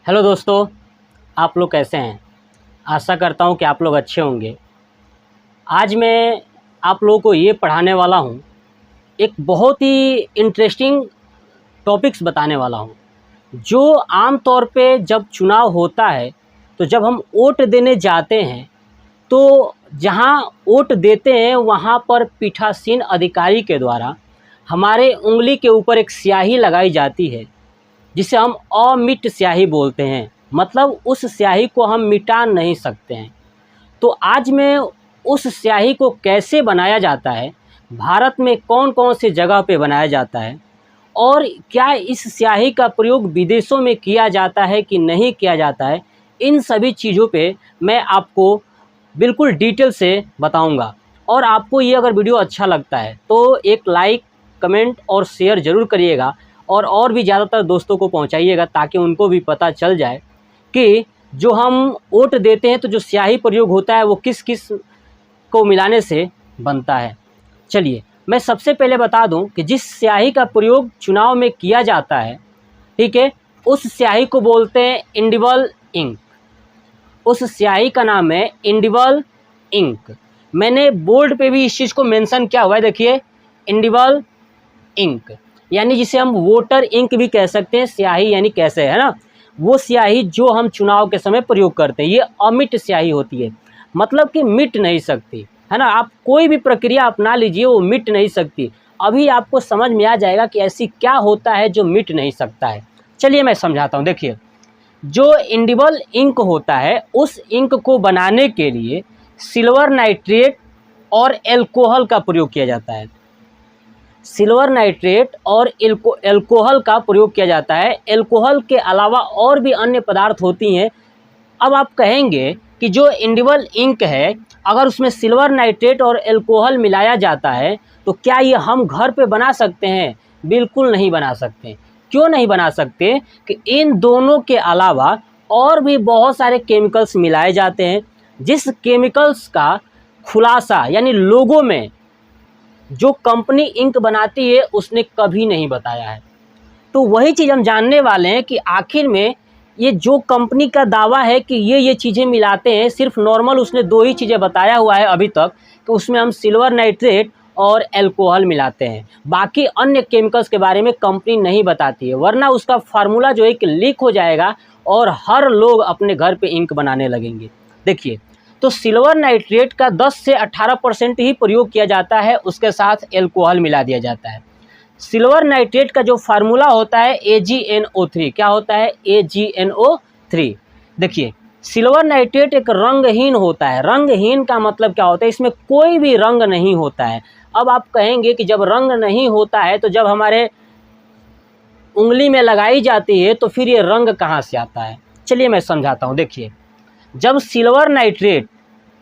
Hello दोस्तों, आप लोग कैसे हैं। आशा करता हूं कि आप लोग अच्छे होंगे। आज मैं आप लोगों को ये पढ़ाने वाला हूं, एक बहुत ही इंटरेस्टिंग टॉपिक्स बताने वाला हूं। जो आम तौर पे जब चुनाव होता है तो जब हम वोट देने जाते हैं तो जहां वोट देते हैं वहां पर पीठासीन अधिकारी के द्वारा हमारे उंगली के ऊपर एक स्याही लगाई जाती है, जिसे हम अमिट स्याही बोलते हैं। मतलब उस स्याही को हम मिटा नहीं सकते हैं। तो आज मैं उस स्याही को कैसे बनाया जाता है, भारत में कौन कौन सी जगह पे बनाया जाता है और क्या इस स्याही का प्रयोग विदेशों में किया जाता है कि नहीं किया जाता है, इन सभी चीज़ों पे मैं आपको बिल्कुल डिटेल से बताऊंगा। और आपको ये अगर वीडियो अच्छा लगता है तो एक लाइक, कमेंट और शेयर ज़रूर करिएगा और भी ज़्यादातर दोस्तों को पहुंचाइएगा, ताकि उनको भी पता चल जाए कि जो हम वोट देते हैं तो जो स्याही प्रयोग होता है वो किस किस को मिलाने से बनता है। चलिए मैं सबसे पहले बता दूं कि जिस स्याही का प्रयोग चुनाव में किया जाता है, ठीक है, उस स्याही को बोलते हैं इंडिबल इंक। उस स्याही का नाम है इंडिबल इंक। मैंने बोर्ड पे भी इस चीज़ को मेंशन किया हुआ है, देखिए, इंडिबल इंक, यानी जिसे हम वोटर इंक भी कह सकते हैं। स्याही यानी कैसे, है ना, वो स्याही जो हम चुनाव के समय प्रयोग करते हैं। ये अमिट स्याही होती है, मतलब कि मिट नहीं सकती, है ना। आप कोई भी प्रक्रिया अपना लीजिए, वो मिट नहीं सकती। अभी आपको समझ में आ जाएगा कि ऐसी क्या होता है जो मिट नहीं सकता है। चलिए मैं समझाता हूँ। देखिए, जो इंडिबल इंक होता है, उस इंक को बनाने के लिए सिल्वर नाइट्रेट और एल्कोहल का प्रयोग किया जाता है। सिल्वर नाइट्रेट और एल्कोहल का प्रयोग किया जाता है। एल्कोहल के अलावा और भी अन्य पदार्थ होती हैं। अब आप कहेंगे कि जो इंडिबल इंक है, अगर उसमें सिल्वर नाइट्रेट और एल्कोहल मिलाया जाता है तो क्या ये हम घर पे बना सकते हैं? बिल्कुल नहीं बना सकते। क्यों नहीं बना सकते? कि इन दोनों के अलावा और भी बहुत सारे केमिकल्स मिलाए जाते हैं, जिस केमिकल्स का खुलासा यानी लोगों में जो कंपनी इंक बनाती है उसने कभी नहीं बताया है। तो वही चीज़ हम जानने वाले हैं कि आखिर में ये जो कंपनी का दावा है कि ये चीज़ें मिलाते हैं, सिर्फ नॉर्मल उसने दो ही चीज़ें बताया हुआ है अभी तक, कि उसमें हम सिल्वर नाइट्रेट और एल्कोहल मिलाते हैं। बाकी अन्य केमिकल्स के बारे में कंपनी नहीं बताती है, वरना उसका फार्मूला जो है कि लीक हो जाएगा और हर लोग अपने घर पे इंक बनाने लगेंगे। देखिए, तो सिल्वर नाइट्रेट का 10 से 18% ही प्रयोग किया जाता है, उसके साथ एल्कोहल मिला दिया जाता है। सिल्वर नाइट्रेट का जो फार्मूला होता है AgNO3, क्या होता है? AgNO3। देखिए, सिल्वर नाइट्रेट एक रंगहीन होता है। रंगहीन का मतलब क्या होता है? इसमें कोई भी रंग नहीं होता है। अब आप कहेंगे कि जब रंग नहीं होता है तो जब हमारे उंगली में लगाई जाती है तो फिर ये रंग कहाँ से आता है? चलिए मैं समझाता हूँ। देखिए, जब सिल्वर नाइट्रेट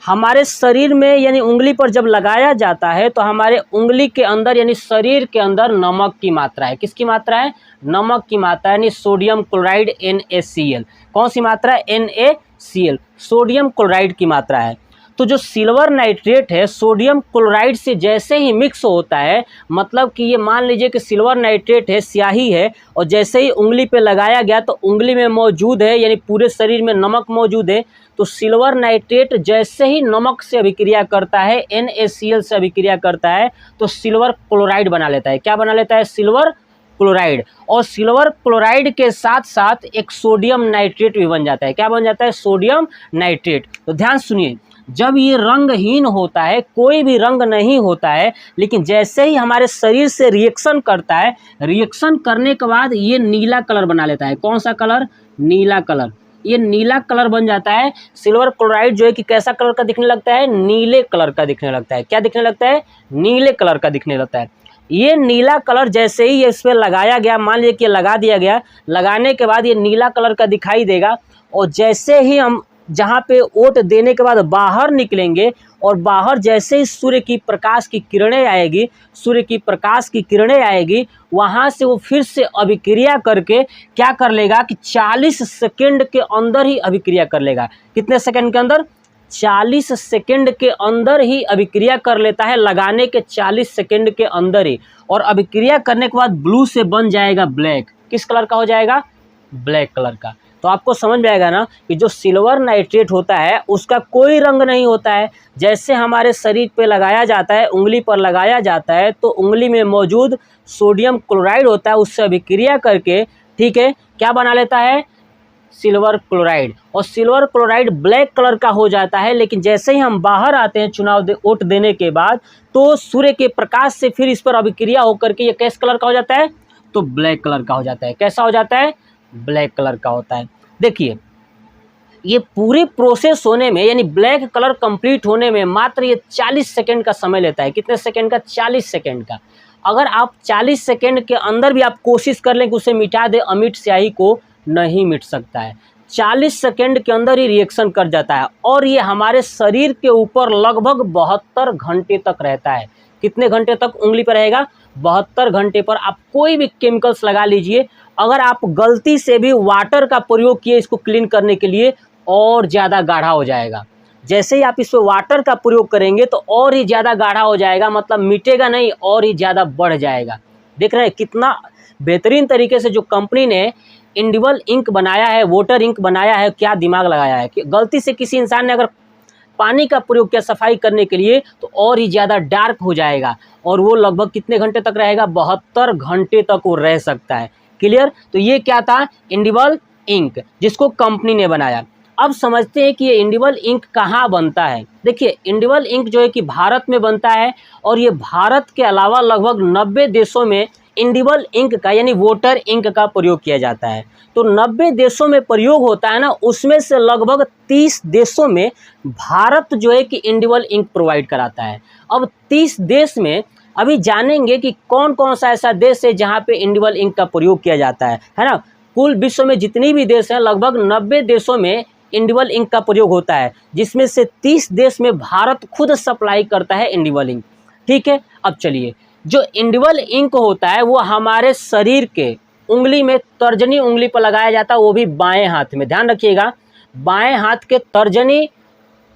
हमारे शरीर में यानी उंगली पर जब लगाया जाता है तो हमारे उंगली के अंदर यानी शरीर के अंदर नमक की मात्रा है। किसकी मात्रा है? नमक की मात्रा, यानी सोडियम क्लोराइड NaCl। कौन सी मात्रा है? NaCl, सोडियम क्लोराइड की मात्रा है। तो जो सिल्वर नाइट्रेट है, सोडियम क्लोराइड से जैसे ही मिक्स होता है, मतलब कि ये मान लीजिए कि सिल्वर नाइट्रेट है, स्याही है, और जैसे ही उंगली पे लगाया गया तो उंगली में मौजूद है, यानी पूरे शरीर में नमक मौजूद है। तो सिल्वर नाइट्रेट जैसे ही नमक से अभिक्रिया करता है, NaCl से अभिक्रिया करता है, तो सिल्वर क्लोराइड बना लेता है। क्या बना लेता है? Silver chloride. और सिल्वर क्लोराइड के साथ साथ एक सोडियम नाइट्रेट भी बन जाता है। क्या बन जाता है? Sodium nitrate. तो ध्यान सुनिए, जब ये रंगहीन होता है, कोई भी रंग नहीं होता है, लेकिन जैसे ही हमारे शरीर से रिएक्शन करता है, रिएक्शन करने के बाद ये नीला कलर बना लेता है। कौन सा कलर? नीला कलर। ये नीला कलर बन जाता है। सिल्वर क्लोराइड जो है कि कैसा कलर का दिखने लगता है? नीले कलर का दिखने लगता है। क्या दिखने लगता है? नीले कलर का दिखने लगता है। ये नीला कलर जैसे ही इस पर लगाया गया, मान लीजिए कि लगा दिया गया, लगाने के बाद ये नीला कलर का दिखाई देगा। और जैसे ही हम जहाँ पे वोट देने के बाद बाहर निकलेंगे, और बाहर जैसे ही सूर्य की प्रकाश की किरणें आएगी, सूर्य की प्रकाश की किरणें आएगी, वहाँ से वो फिर से अभिक्रिया करके क्या कर लेगा कि 40 सेकंड के अंदर ही अभिक्रिया कर लेगा। कितने सेकंड के अंदर? 40 सेकंड के अंदर ही अभिक्रिया कर लेता है, लगाने के 40 सेकंड के अंदर ही। और अभिक्रिया करने के बाद ब्लू से बन जाएगा ब्लैक। किस कलर का हो जाएगा? ब्लैक कलर का। तो आपको समझ में आएगा ना कि जो सिल्वर नाइट्रेट होता है उसका कोई रंग नहीं होता है। जैसे हमारे शरीर पे लगाया जाता है, उंगली पर लगाया जाता है, तो उंगली में मौजूद सोडियम क्लोराइड होता है, उससे अभिक्रिया करके, ठीक है, क्या बना लेता है, सिल्वर क्लोराइड। और सिल्वर क्लोराइड ब्लैक कलर का हो जाता है। लेकिन जैसे ही हम बाहर आते हैं वोट देने के बाद, तो सूर्य के प्रकाश से फिर इस पर अभिक्रिया होकर के ये कैस कलर का हो जाता है, तो ब्लैक कलर का हो जाता है। कैसा हो जाता है, ब्लैक कलर का होता है। देखिए ये पूरी प्रोसेस होने में, यानी ब्लैक कलर कंप्लीट होने में मात्र ये 40 सेकंड का समय लेता है। कितने सेकंड का, 40 सेकंड का। अगर आप 40 सेकंड के अंदर भी आप कोशिश कर लें कि उसे मिटा दे, अमिट स्याही को, नहीं मिट सकता है। 40 सेकंड के अंदर ही रिएक्शन कर जाता है। और ये हमारे शरीर के ऊपर लगभग 72 घंटे तक रहता है। कितने घंटे तक उंगली पर रहेगा, 72 घंटे पर। आप कोई भी केमिकल्स लगा लीजिए, अगर आप गलती से भी वाटर का प्रयोग किए इसको क्लीन करने के लिए, और ज़्यादा गाढ़ा हो जाएगा। जैसे ही आप इस पर वाटर का प्रयोग करेंगे तो और ही ज़्यादा गाढ़ा हो जाएगा, मतलब मिटेगा नहीं, और ही ज़्यादा बढ़ जाएगा। देख रहे हैं कितना बेहतरीन तरीके से जो कंपनी ने इंडिबल इंक बनाया है, वाटर इंक बनाया है, क्या दिमाग लगाया है। कि गलती से किसी इंसान ने अगर पानी का प्रयोग किया सफाई करने के लिए, तो और ही ज़्यादा डार्क हो जाएगा, और वो लगभग कितने घंटे तक रहेगा, 72 घंटे तक वो रह सकता है। क्लियर। तो ये क्या था, इंडिबल इंक, जिसको कंपनी ने बनाया। अब समझते हैं कि ये इंडिबल इंक कहाँ बनता है। देखिए इंडिबल इंक जो है कि भारत में बनता है, और ये भारत के अलावा लगभग 90 देशों में इंडिबल इंक का, यानी वाटर इंक का प्रयोग किया जाता है। तो 90 देशों में प्रयोग होता है ना, उसमें से लगभग 30 देशों में भारत जो है कि इंडिबल इंक प्रोवाइड कराता है। अब 30 देश में अभी जानेंगे कि कौन कौन सा ऐसा देश है जहाँ पे इंडिबल इंक का प्रयोग किया जाता है ना। कुल विश्व में जितनी भी देश हैं, लगभग 90 देशों में इंडिबल इंक का प्रयोग होता है, जिसमें से 30 देश में भारत खुद सप्लाई करता है इंडिबल इंक। ठीक है। अब चलिए, जो इंडिबल इंक होता है वो हमारे शरीर के उंगली में, तर्जनी उंगली पर लगाया जाता है, वो भी बाएं हाथ में। ध्यान रखिएगा, बाएं हाथ के तर्जनी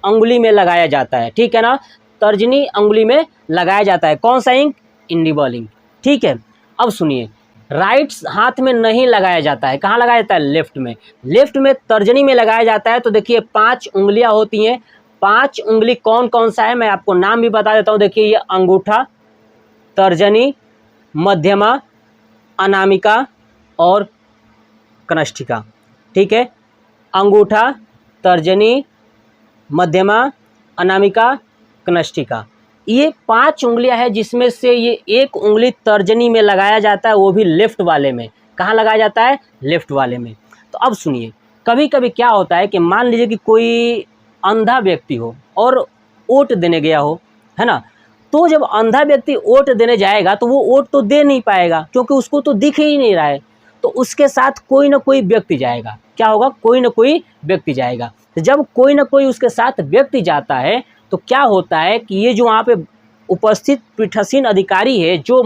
उंगली में लगाया जाता है। ठीक है ना, तर्जनी उंगली में लगाया जाता है। कौन सा इंक, इंडिबल इंक। ठीक है। अब सुनिए, राइट हाथ में नहीं लगाया जाता है। कहाँ लगाया जाता है, लेफ्ट में। लेफ्ट में तर्जनी में लगाया जाता है। तो देखिए 5 उंगलियां होती हैं। 5 उंगली कौन कौन सा है, मैं आपको नाम भी बता देता हूँ। देखिए ये अंगूठा, तर्जनी, मध्यमा, अनामिका और कनिष्ठिका। ठीक है, अंगूठा, तर्जनी, मध्यमा, अनामिका, कनिष्ठिका, ये 5 उंगलियां हैं, जिसमें से ये एक उंगली तर्जनी में लगाया जाता है, वो भी लेफ्ट वाले में। कहाँ लगाया जाता है, लेफ्ट वाले में। तो अब सुनिए, कभी कभी क्या होता है कि मान लीजिए कि कोई अंधा व्यक्ति हो और वोट देने गया हो, है ना। तो जब अंधा व्यक्ति वोट देने जाएगा तो वो वोट तो दे नहीं पाएगा, क्योंकि उसको तो दिख ही नहीं रहा है। तो उसके साथ कोई ना कोई व्यक्ति जाएगा। क्या होगा, कोई ना कोई व्यक्ति जाएगा। तो जब कोई ना कोई उसके साथ व्यक्ति जाता है, तो क्या होता है कि ये जो वहाँ पे उपस्थित पीठासीन अधिकारी है, जो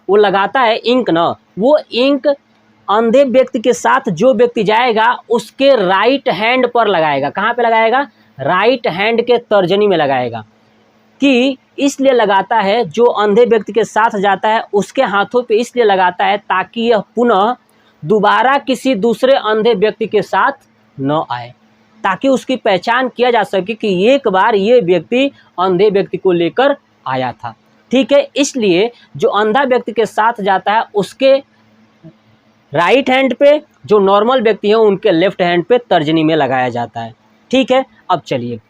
वो लगाता है इंक ना, वो इंक अंधे व्यक्ति के साथ जो व्यक्ति जाएगा उसके राइट हैंड पर लगाएगा। कहाँ पे लगाएगा, राइट हैंड के तर्जनी में लगाएगा। कि इसलिए लगाता है, जो अंधे व्यक्ति के साथ जाता है उसके हाथों पे इसलिए लगाता है ताकि यह पुनः दोबारा किसी दूसरे अंधे व्यक्ति के साथ न आए, ताकि उसकी पहचान किया जा सके कि एक बार ये व्यक्ति अंधे व्यक्ति को लेकर आया था। ठीक है। इसलिए जो अंधा व्यक्ति के साथ जाता है उसके राइट हैंड पे, जो नॉर्मल व्यक्ति है उनके लेफ्ट हैंड पे तर्जनी में लगाया जाता है। ठीक है। अब चलिए,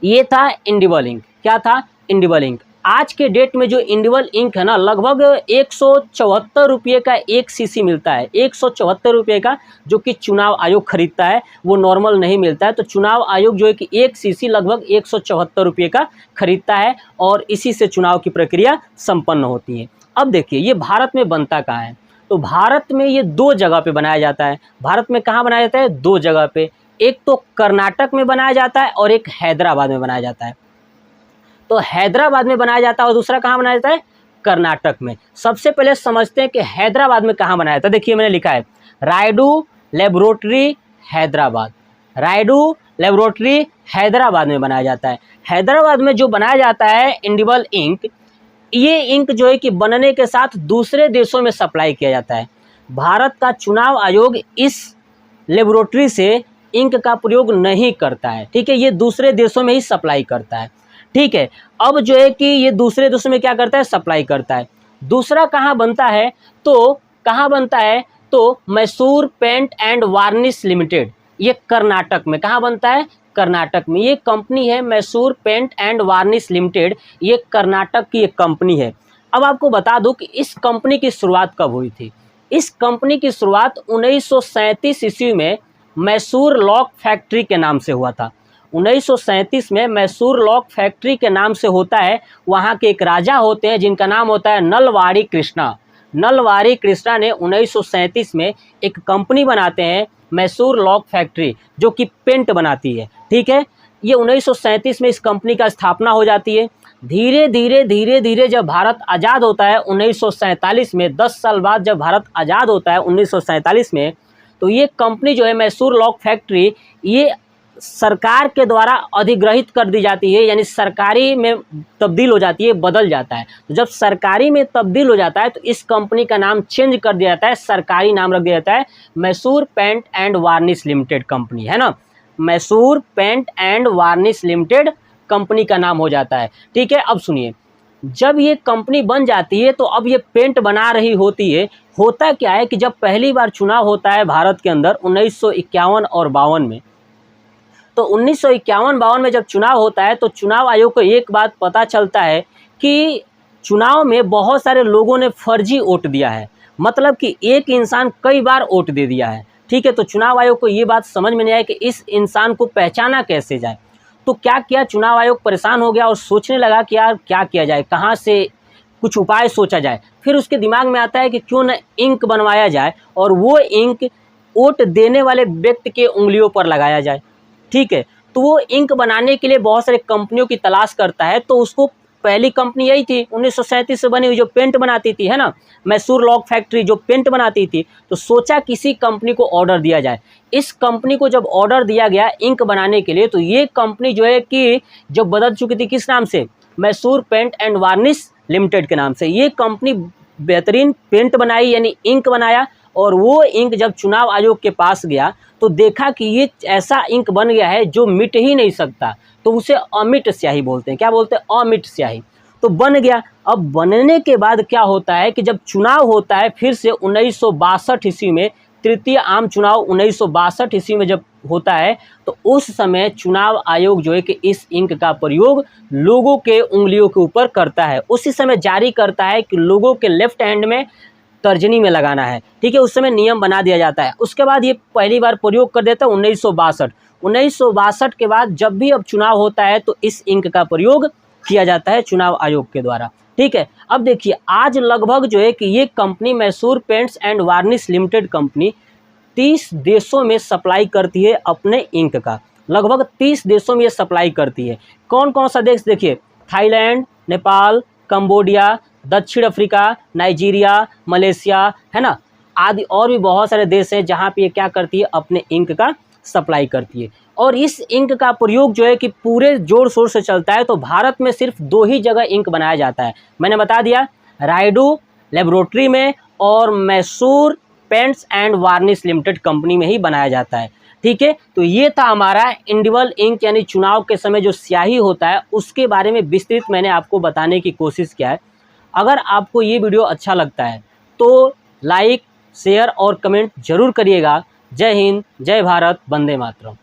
ये था इंडिबल इंक। क्या था, इंडिबल इंक। आज के डेट में जो इंडिबल इंक है ना, लगभग 174 रुपये का एक सीसी मिलता है। 174 रुपये का, जो कि चुनाव आयोग खरीदता है, वो नॉर्मल नहीं मिलता है। तो चुनाव आयोग जो है कि एक सीसी लगभग 174 रुपये का खरीदता है, और इसी से चुनाव की प्रक्रिया संपन्न होती है। अब देखिए, ये भारत में बनता कहाँ है। तो भारत में ये 2 जगह पे बनाया जाता है। भारत में कहाँ बनाया जाता है, 2 जगह पे। एक तो कर्नाटक में बनाया जाता है और एक हैदराबाद में बनाया जाता है। तो हैदराबाद में बनाया जाता है और दूसरा कहाँ बनाया जाता है, कर्नाटक में। सबसे पहले समझते हैं कि हैदराबाद में कहाँ बनाया जाता है। देखिए मैंने लिखा है रायडू लेबोरेटरी हैदराबाद। रायडू लेबोरेटरी हैदराबाद में बनाया जाता है। हैदराबाद में जो बनाया जाता है इंडिबल इंक, ये इंक जो है कि बनने के साथ दूसरे देशों में सप्लाई किया जाता है। भारत का चुनाव आयोग इस लेबोरेटरी से इंक का प्रयोग नहीं करता है, ठीक है, ये दूसरे देशों में ही सप्लाई करता है, ठीक है। अब जो है कि ये दूसरे देशों में क्या करता है, सप्लाई करता है। दूसरा कहाँ बनता है, तो कहाँ बनता है, तो Mysore paint and varnish limited, ये कर्नाटक में, कहाँ बनता है, कर्नाटक में। ये कंपनी है Mysore paint and varnish limited, ये कर्नाटक की एक कंपनी है। अब आपको बता दूं कि इस कंपनी की शुरुआत कब हुई थी। इस कंपनी की शुरुआत 1937 ईस्वी में मैसूर लॉक फैक्ट्री के नाम से हुआ था। 1937 में मैसूर लॉक फैक्ट्री के नाम से होता है। वहाँ के एक राजा होते हैं जिनका नाम होता है नलवाड़ी कृष्णा। नलवाड़ी कृष्णा ने 1937 में एक कंपनी बनाते हैं मैसूर लॉक फैक्ट्री, जो कि पेंट बनाती है, ठीक है। ये 1937 में इस कंपनी का स्थापना हो जाती है। धीरे धीरे जब भारत आज़ाद होता है 1947 में, 10 साल बाद जब भारत आज़ाद होता है 1947 में, तो ये कंपनी जो है मैसूर लॉक फैक्ट्री, ये सरकार के द्वारा अधिग्रहित कर दी जाती है, यानी सरकारी में तब्दील हो जाती है, बदल जाता है। तो जब सरकारी में तब्दील हो जाता है तो इस कंपनी का नाम चेंज कर दिया जाता है, सरकारी नाम रख दिया जाता है Mysore paint and varnish limited company, है ना, Mysore paint and varnish limited company का नाम हो जाता है, ठीक है। अब सुनिए, जब ये कंपनी बन जाती है तो अब ये पेंट बना रही होती है। होता क्या है कि जब पहली बार चुनाव होता है भारत के अंदर 1951 और 52 में, तो 1951-52 में जब चुनाव होता है तो चुनाव आयोग को एक बात पता चलता है कि चुनाव में बहुत सारे लोगों ने फर्जी वोट दिया है, मतलब कि एक इंसान कई बार वोट दे दिया है, ठीक है। तो चुनाव आयोग को ये बात समझ में नहीं आई कि इस इंसान को पहचाना कैसे जाए। तो क्या किया, चुनाव आयोग परेशान हो गया और सोचने लगा कि यार क्या किया जाए, कहाँ से कुछ उपाय सोचा जाए। फिर उसके दिमाग में आता है कि क्यों न इंक बनवाया जाए और वो इंक वोट देने वाले व्यक्ति के उंगलियों पर लगाया जाए, ठीक है। तो वो इंक बनाने के लिए बहुत सारे कंपनियों की तलाश करता है। तो उसको पहली कंपनी यही थी 1937 से बनी हुई, जो पेंट बनाती थी, है ना, मैसूर लॉक फैक्ट्री जो पेंट बनाती थी। तो सोचा किसी कंपनी को ऑर्डर दिया जाए। इस कंपनी को जब ऑर्डर दिया गया इंक बनाने के लिए, तो ये कंपनी जो है कि जो बदल चुकी थी किस नाम से, Mysore paint and varnish limited के नाम से। ये कंपनी बेहतरीन पेंट बनाई, यानी इंक बनाया, और वो इंक जब चुनाव आयोग के पास गया तो देखा कि ये ऐसा इंक बन गया है जो मिट ही नहीं सकता, तो उसे अमिट स्याही बोलते हैं। क्या बोलते हैं, अमिट स्याही। तो बन गया। अब बनने के बाद क्या होता है कि जब चुनाव होता है फिर से 1962 ईस्वी में, तृतीय आम चुनाव 1962 ईस्वी में जब होता है, तो उस समय चुनाव आयोग जो है कि इस इंक का प्रयोग लोगों के उंगलियों के ऊपर करता है। उसी समय जारी करता है कि लोगों के लेफ्ट हैंड में तर्जनी में लगाना है, ठीक है। उस समय नियम बना दिया जाता है। उसके बाद ये पहली बार प्रयोग कर देता है 1962 के बाद जब भी अब चुनाव होता है तो इस इंक का प्रयोग किया जाता है चुनाव आयोग के द्वारा, ठीक है। अब देखिए, आज लगभग जो है कि ये company Mysore paints and varnish limited company 30 देशों में सप्लाई करती है अपने इंक का। लगभग 30 देशों में ये सप्लाई करती है। कौन कौन सा देश, देखिए, थाईलैंड, नेपाल, कंबोडिया, दक्षिण अफ्रीका, नाइजीरिया, मलेशिया, है ना, आदि और भी बहुत सारे देश हैं जहाँ पे ये क्या करती है, अपने इंक का सप्लाई करती है। और इस इंक का प्रयोग जो है कि पूरे जोर शोर से चलता है। तो भारत में सिर्फ 2 ही जगह इंक बनाया जाता है, मैंने बता दिया, रायडू लेबोरेटरी में और Mysore paints and varnish limited company में ही बनाया जाता है, ठीक है। तो ये था हमारा इंडिविजुअल इंक, यानी चुनाव के समय जो स्याही होता है उसके बारे में विस्तृत मैंने आपको बताने की कोशिश किया है। अगर आपको ये वीडियो अच्छा लगता है तो लाइक, शेयर और कमेंट जरूर करिएगा। जय हिंद, जय भारत, वंदे मातरम।